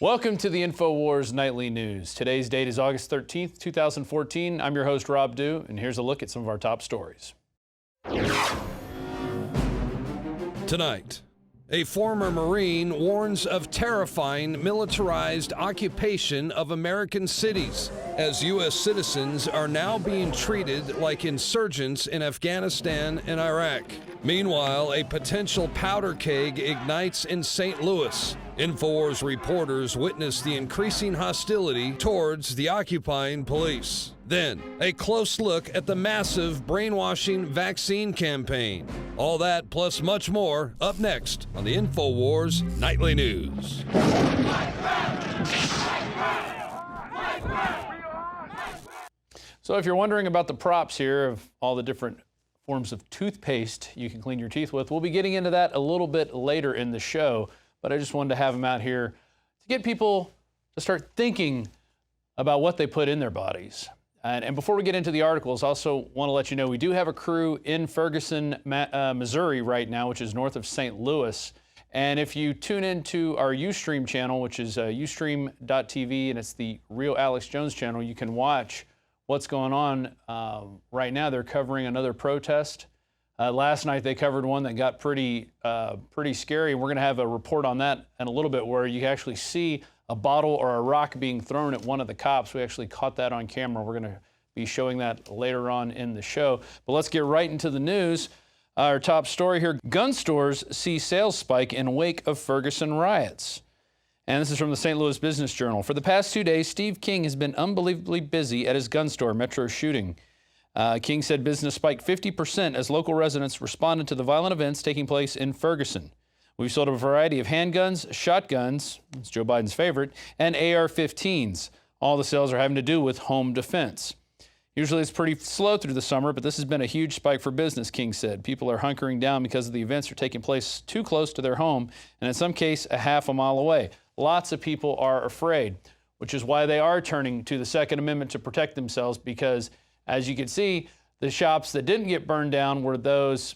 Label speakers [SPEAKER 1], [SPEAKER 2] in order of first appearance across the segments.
[SPEAKER 1] Welcome to the INFOWARS Nightly News. Today's date is August 13th, 2014. I'm your host, Rob Dew, and here's a look at some of our top stories.
[SPEAKER 2] Tonight, a former Marine warns of terrifying militarized occupation of American cities as U.S. citizens are now being treated like insurgents in Afghanistan and Iraq. Meanwhile, a potential powder keg ignites in St. Louis. INFOWARS reporters witness the increasing hostility towards the occupying police. Then, a close look at the massive brainwashing vaccine campaign. All that plus much more up next on the INFOWARS Nightly News.
[SPEAKER 1] So if you're wondering about the props here of all the different forms of toothpaste you can clean your teeth with, we'll be getting into that a little bit later in the show. But I just wanted to have them out here to get people to start thinking about what they put in their bodies. And before we get into the articles, I also want to let you know we do have a crew in Ferguson, Missouri right now, which is north of St. Louis. And if you tune into our Ustream channel, which is ustream.tv, and it's the Real Alex Jones channel, you can watch what's going on right now. They're covering another protest. Last night they covered one that got pretty scary. We're going to have a report on that in a little bit where you can actually see a bottle or a rock being thrown at one of the cops. We actually caught that on camera. We're going to be showing that later on in the show. But let's get right into the news. Our top story here, gun stores see sales spike in wake of Ferguson riots. And this is from the St. Louis Business Journal. For the past 2 days, Steve King has been unbelievably busy at his gun store, Metro Shooting. King said business spiked 50% as local residents responded to the violent events taking place in Ferguson. We've sold a variety of handguns, shotguns, it's Joe Biden's favorite, and AR-15s. All the sales are having to do with home defense. Usually it's pretty slow through the summer, but this has been a huge spike for business, King said. People are hunkering down because the events are taking place too close to their home, and in some case, a half a mile away. Lots of people are afraid, which is why they are turning to the Second Amendment to protect themselves, because as you can see, the shops that didn't get burned down were those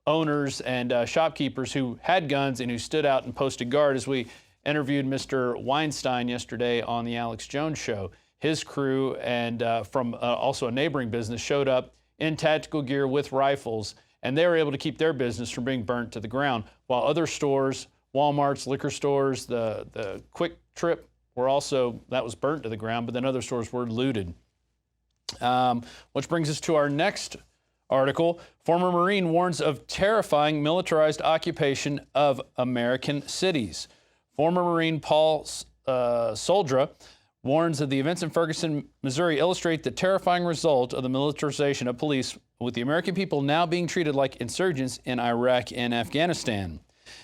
[SPEAKER 1] owners and shopkeepers who had guns and who stood out and posted guard. As we interviewed Mr. Weinstein yesterday on the Alex Jones Show, his crew and from also a neighboring business showed up in tactical gear with rifles, and they were able to keep their business from being burnt to the ground, while other stores, Walmart's, liquor stores, the Quick Trip were also, that was burnt to the ground, but then other stores were looted. Which brings us to our next article. Former Marine warns of terrifying militarized occupation of American cities. Former Marine Paul Soldra warns that the events in Ferguson, Missouri illustrate the terrifying result of the militarization of police, with the American people now being treated like insurgents in Iraq and Afghanistan.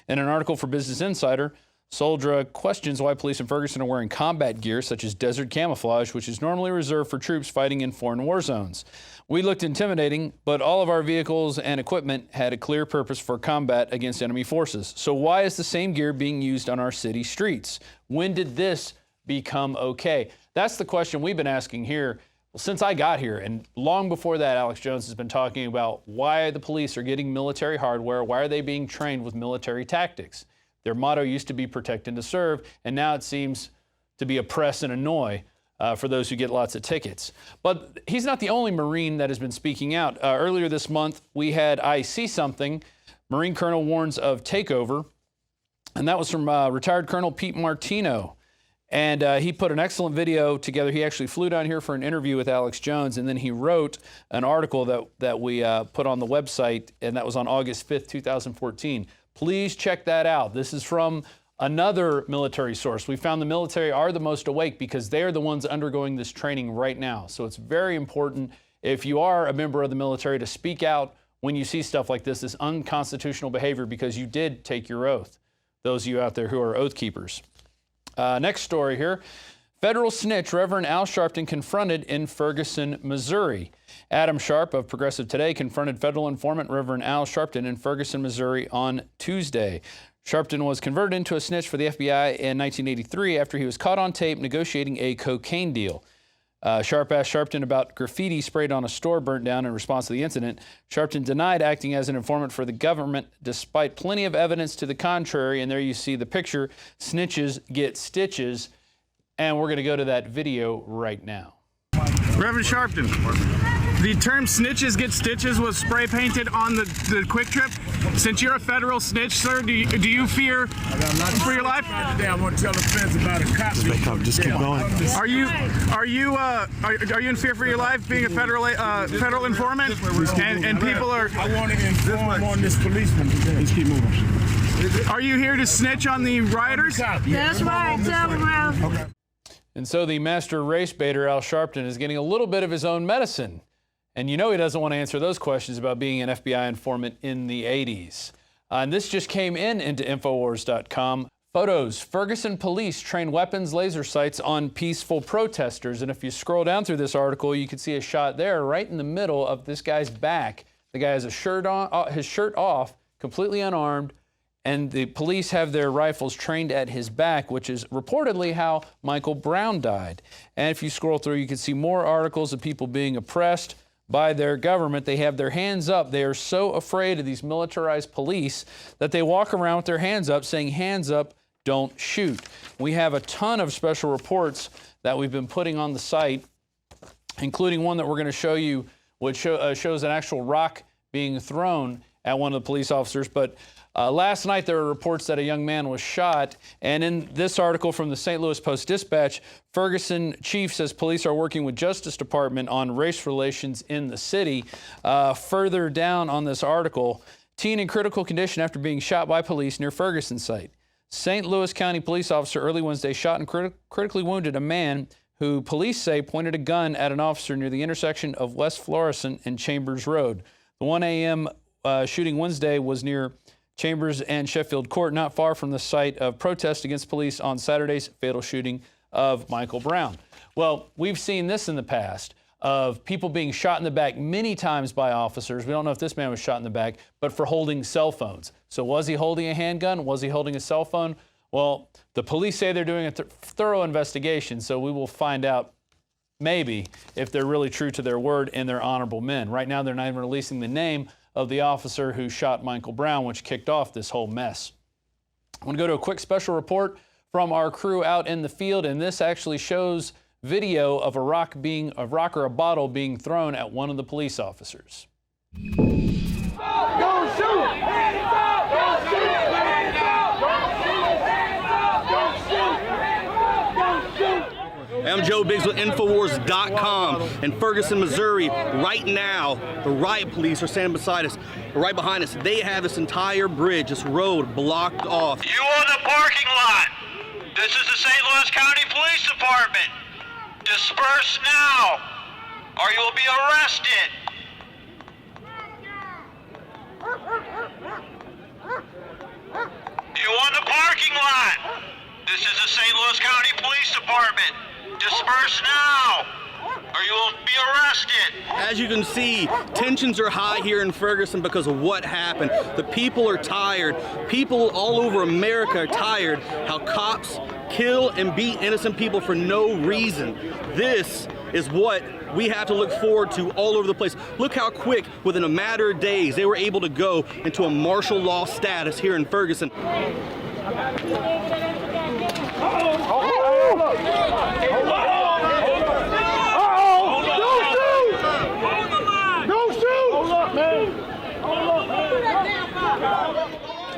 [SPEAKER 1] In an article for Business Insider, Soldra questions why police in Ferguson are wearing combat gear such as desert camouflage, which is normally reserved for troops fighting in foreign war zones. We looked intimidating, but all of our vehicles and equipment had a clear purpose for combat against enemy forces. So why is the same gear being used on our city streets? When did this become okay? That's the question we've been asking here since I got here. And long before that, Alex Jones has been talking about why the police are getting military hardware, why are they being trained with military tactics? Their motto used to be protect and to serve, and now it seems to be oppress and annoy for those who get lots of tickets. But he's not the only Marine that has been speaking out. Earlier this month, we had I See Something. Marine Colonel warns of takeover, and that was from retired Colonel Pete Martino. And he put an excellent video together. He actually flew down here for an interview with Alex Jones, and then he wrote an article that we put on the website, and that was on August 5th, 2014. Please check that out. This is from another military source. We found the military are the most awake because they are the ones undergoing this training right now. So it's very important, if you are a member of the military, to speak out when you see stuff like this unconstitutional behavior, because you did take your oath, those of you out there who are oath keepers. Next story here. Federal snitch Reverend Al Sharpton confronted in Ferguson, Missouri. Adam Sharp of Progressive Today confronted federal informant Reverend Al Sharpton in Ferguson, Missouri on Tuesday. Sharpton was converted into a snitch for the FBI in 1983 after he was caught on tape negotiating a cocaine deal. Sharp asked Sharpton about graffiti sprayed on a store burnt down in response to the incident. Sharpton denied acting as an informant for the government, despite plenty of evidence to the contrary. And there you see the picture, snitches get stitches. And we're going to go to that video right now.
[SPEAKER 3] Reverend Sharpton, the term snitches get stitches was spray painted on the Quick Trip. Since you're a federal snitch, sir, do you fear for your life?
[SPEAKER 4] Today I want to tell the feds about a cop.
[SPEAKER 5] Just keep going.
[SPEAKER 3] Are you in fear for your life being a federal informant? And people are.
[SPEAKER 4] I want to inform on this policeman today.
[SPEAKER 5] Just keep moving.
[SPEAKER 3] Are you here to snitch on the rioters?
[SPEAKER 6] That's right. Tell them around.
[SPEAKER 4] Okay.
[SPEAKER 1] And so the master race baiter, Al Sharpton, is getting a little bit of his own medicine. And you know he doesn't want to answer those questions about being an FBI informant in the 80s. And this just came into INFOWARS.com. Photos. Ferguson police train weapons laser sights on peaceful protesters. And if you scroll down through this article, you can see a shot there right in the middle of this guy's back. The guy has a shirt on, his shirt off, completely unarmed. And the police have their rifles trained at his back, which is reportedly how Michael Brown died. And if you scroll through, you can see more articles of people being oppressed by their government. They have their hands up. They are so afraid of these militarized police that they walk around with their hands up saying, hands up, don't shoot. We have a ton of special reports that we've been putting on the site, including one that we're going to show you, which shows an actual rock being thrown at one of the police officers. But last night, there were reports that a young man was shot. And in this article from the St. Louis Post-Dispatch, Ferguson chief says police are working with Justice Department on race relations in the city. Further down on this article, teen in critical condition after being shot by police near Ferguson site. St. Louis County police officer early Wednesday shot and critically wounded a man who police say pointed a gun at an officer near the intersection of West Florissant and Chambers Road. The 1 a.m. Shooting Wednesday was near Chambers and Sheffield Court, not far from the site of protest against police on Saturday's fatal shooting of Michael Brown. Well, we've seen this in the past of people being shot in the back many times by officers. We don't know if this man was shot in the back, but for holding cell phones. So was he holding a handgun? Was he holding a cell phone? Well, the police say they're doing a thorough investigation, so we will find out maybe if they're really true to their word and they're honorable men. Right now, they're not even releasing the name of the officer who shot Michael Brown, which kicked off this whole mess. I want to go to a quick special report from our crew out in the field, and this actually shows video of a rock or a bottle being thrown at one of the police officers.
[SPEAKER 7] Don't shoot! Hands up! Don't shoot! Hands up! Don't shoot! Hands up! Don't shoot! Don't shoot!
[SPEAKER 8] I'm Joe Biggs with INFOWARS.com in Ferguson, Missouri. Right now, the riot police are standing beside us, right behind us. They have this entire bridge, this road blocked off.
[SPEAKER 9] You on the parking lot. This is the St. Louis County Police Department. Disperse now, or you will be arrested. You on the parking lot. This is the St. Louis County Police Department. Disperse now, or you will be arrested.
[SPEAKER 8] As you can see, tensions are high here in Ferguson because of what happened. The people are tired. People all over America are tired how cops kill and beat innocent people for no reason. This is what we have to look forward to all over the place. Look how quick, within a matter of days, they were able to go into a martial law status here in Ferguson.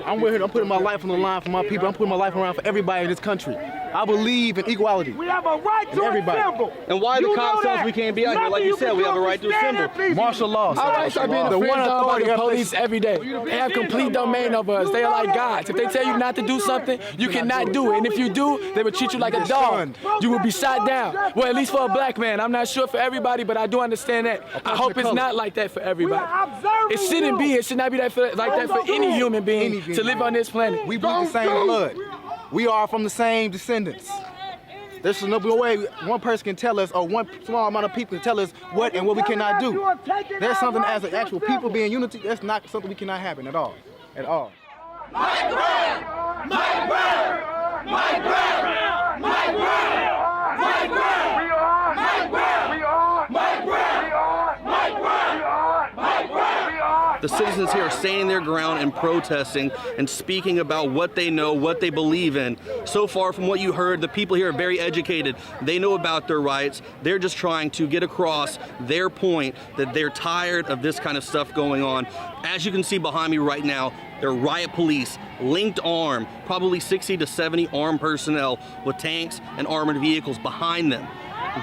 [SPEAKER 5] I'm here. I'm putting my life on the line for my people. I'm putting my life around for everybody in this country. I believe in equality.
[SPEAKER 4] We have a right to assemble.
[SPEAKER 8] And why the cops tell us we can't be out here? Like you said, we have a right to assemble.
[SPEAKER 5] Martial law.
[SPEAKER 10] Our rights are being infringed on by the police every day. They have complete domain over us. They are like gods. If they tell you not to do something, you cannot do it. And if you do, they will treat you like a dog. You will be shot down. Well, at least for a black man. I'm not sure for everybody, but I do understand that. I hope it's not like that for everybody. It shouldn't be. It should not be like that for any human being to live on this planet.
[SPEAKER 5] We bleed the same blood. We are from the same descendants. There's no way one person can tell us, or one small amount of people can tell us what and what we cannot do. There's something as an actual people being unity, that's not something we cannot happen at all. At all.
[SPEAKER 7] Mike Brown! Mike Brown! Mike Brown! Mike Brown! Mike Brown! Mike Brown!
[SPEAKER 8] The citizens here are standing their ground and protesting and speaking about what they know, what they believe in. So far from what you heard, the people here are very educated. They know about their rights. They're just trying to get across their point that they're tired of this kind of stuff going on. As you can see behind me right now, they're riot police, linked arm, probably 60 to 70 armed personnel with tanks and armored vehicles behind them.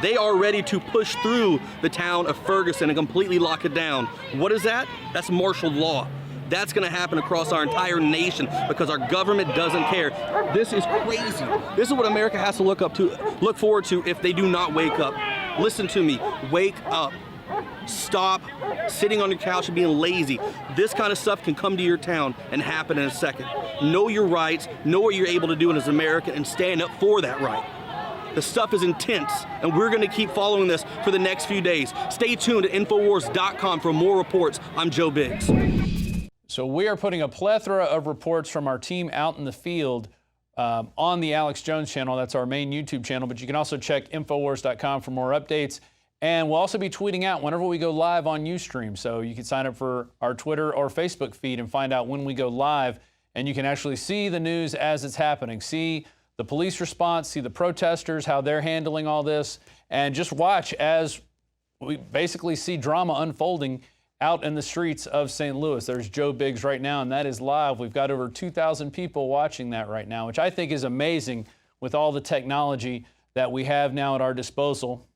[SPEAKER 8] They are ready to push through the town of Ferguson and completely lock it down. What is that? That's martial law. That's going to happen across our entire nation because our government doesn't care. This is crazy. This is what America has to look forward to if they do not wake up. Listen to me. Wake up. Stop sitting on your couch and being lazy. This kind of stuff can come to your town and happen in a second. Know your rights, know what you're able to do as an American, and stand up for that right. The stuff is intense, and we're going to keep following this for the next few days. Stay tuned at INFOWARS.com for more reports. I'm Joe Biggs.
[SPEAKER 1] So we are putting a plethora of reports from our team out in the field on the Alex Jones channel. That's our main YouTube channel, but you can also check INFOWARS.com for more updates. And we'll also be tweeting out whenever we go live on Ustream. So you can sign up for our Twitter or Facebook feed and find out when we go live. And you can actually see the news as it's happening. See the police response, see the protesters, how they're handling all this, and just watch as we basically see drama unfolding out in the streets of St. Louis. There's Joe Biggs right now, and that is live. We've got over 2,000 people watching that right now, which I think is amazing with all the technology that we have now at our disposal.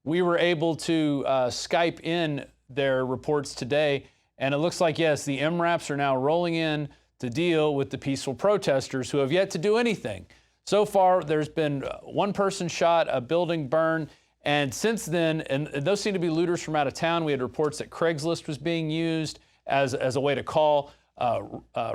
[SPEAKER 1] We were able to Skype in their reports today, and it looks like, yes, the MRAPs are now rolling in to deal with the peaceful protesters who have yet to do anything. So far, there's been one person shot, a building burned, and since then, and those seem to be looters from out of town. We had reports that Craigslist was being used as a way to call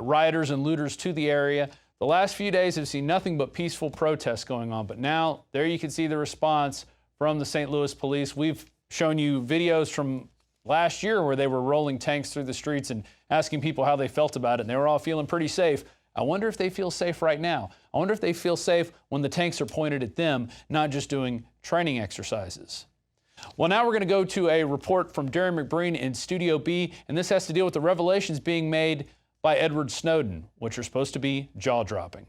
[SPEAKER 1] rioters and looters to the area. The last few days have seen nothing but peaceful protests going on, but now there you can see the response from the St. Louis police. We've shown you videos from last year where they were rolling tanks through the streets and asking people how they felt about it, and they were all feeling pretty safe. I wonder if they feel safe right now. I wonder if they feel safe when the tanks are pointed at them, not just doing training exercises. Well, now we're going to go to a report from Darren McBreen in Studio B, and this has to deal with the revelations being made by Edward Snowden, which are supposed to be jaw-dropping.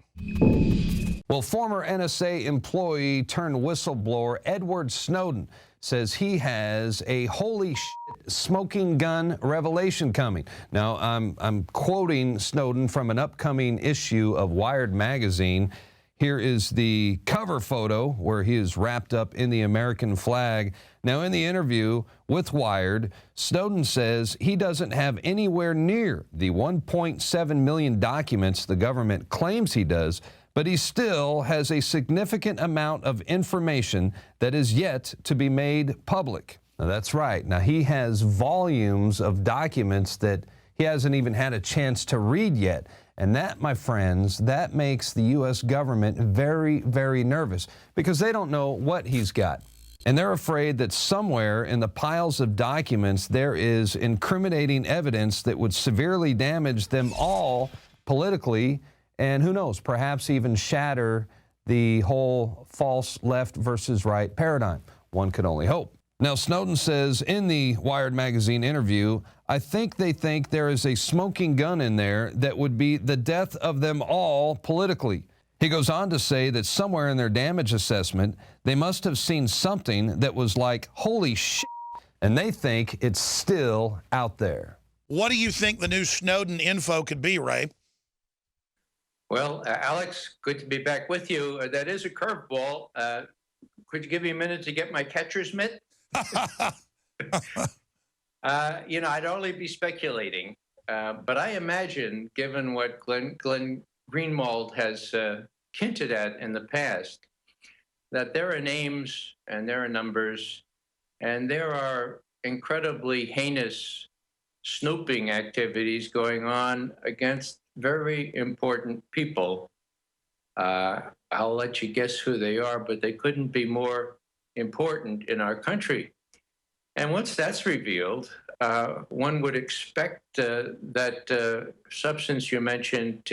[SPEAKER 2] Well, former NSA employee turned whistleblower Edward Snowden says he has a holy shit smoking gun revelation coming. Now, I'm quoting Snowden from an upcoming issue of Wired magazine. Here is the cover photo where he is wrapped up in the American flag. Now, in the interview with Wired, Snowden says he doesn't have anywhere near the 1.7 million documents the government claims he does, but he still has a significant amount of information that is yet to be made public. Now, that's right. Now, he has volumes of documents that he hasn't even had a chance to read yet. And that, my friends, that makes the U.S. government very, very nervous because they don't know what he's got. And they're afraid that somewhere in the piles of documents there is incriminating evidence that would severely damage them all politically, and who knows, perhaps even shatter the whole false left versus right paradigm. One could only hope. Now, Snowden says in the Wired magazine interview, I think they think there is a smoking gun in there that would be the death of them all politically. He goes on to say that somewhere in their damage assessment, they must have seen something that was like, holy shit, and they think it's still out there.
[SPEAKER 11] What do you think the new Snowden info could be, Ray?
[SPEAKER 12] Well, Alex, good to be back with you. That is a curveball. Could you give me a minute to get my catcher's mitt? You know, I'd only be speculating, but I imagine, given what Glenn Greenwald has hinted at in the past, that there are names and there are numbers and there are incredibly heinous snooping activities going on against very important people. I'll let you guess who they are, but they couldn't be more important in our country. And once that's revealed, one would expect that substance you mentioned